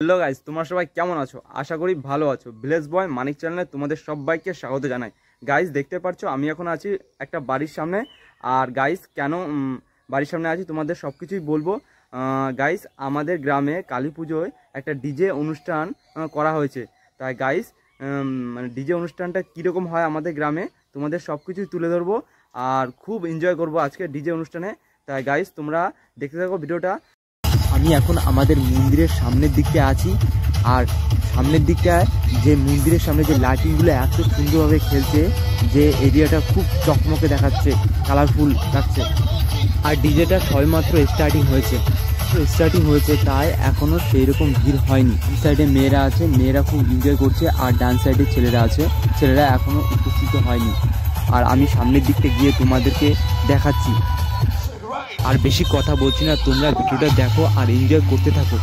Hello guys, তোমরা সবাই কেমন আছো? আশা করি ভালো আছো। ভিলেজ বয় মানিক চ্যানেলে তোমাদের সবাইকে স্বাগত জানাই। গাইস, দেখতে পাচ্ছ আমি এখন আছি একটা বাড়ির সামনে। আর গাইস, কেন বাড়ির সামনে আছি তোমাদের সব কিছুই বলবো। গাইস, আমাদের গ্রামে কালী পুজোয় একটা ডিজে অনুষ্ঠান করা হয়েছে। তাই গাইস, মানে ডিজে অনুষ্ঠানটা কীরকম হয় আমাদের গ্রামে তোমাদের সব কিছুই তুলে ধরবো। আর খুব এনজয় করবো আজকে ডিজে অনুষ্ঠানে। তাই গাইস, তোমরা দেখতে থাকো ভিডিওটা। আমি এখন আমাদের মন্দিরের সামনের দিকে আছি। আর সামনের দিকটায় যে মন্দিরের সামনে যে লাইটিংগুলো এত সুন্দরভাবে খেলছে, যে এরিয়াটা খুব চকমকে দেখাচ্ছে, কালারফুল লাগছে। আর ডিজেটা সবেমাত্র স্টার্টিং হয়েছে, তাই এখনও সেই রকম ভিড় হয়নি। এই সাইডে মেয়েরা আছে, মেয়েরা খুব এনজয় করছে। আর ডান সাইডে ছেলেরা আছে, ছেলেরা এখনও উপস্থিত হয়নি। আর আমি সামনের দিকটা গিয়ে তোমাদেরকে দেখাচ্ছি। আর বেশি কথা বলছি না, তোমরা ভিডিওটা দেখো আর এনজয় করতে থাকো।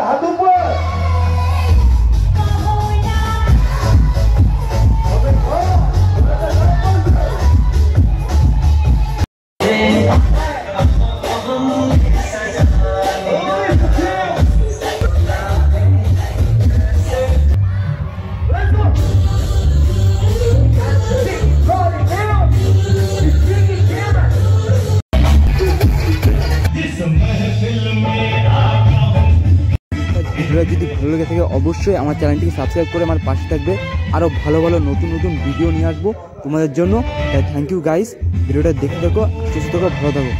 हाथ ऊपर ভিডিওটা যদি ভালো লেগে থাকে অবশ্যই আমার চ্যানেলটিকে সাবস্ক্রাইব করে আমার পাশে থাকবে। আরও ভালো ভালো নতুন নতুন ভিডিও নিয়ে আসবো তোমাদের জন্য। থ্যাংক ইউ গাইস, ভিডিওটা দেখতে থাকো, সুস্থ থাকো, ভালো থাকো।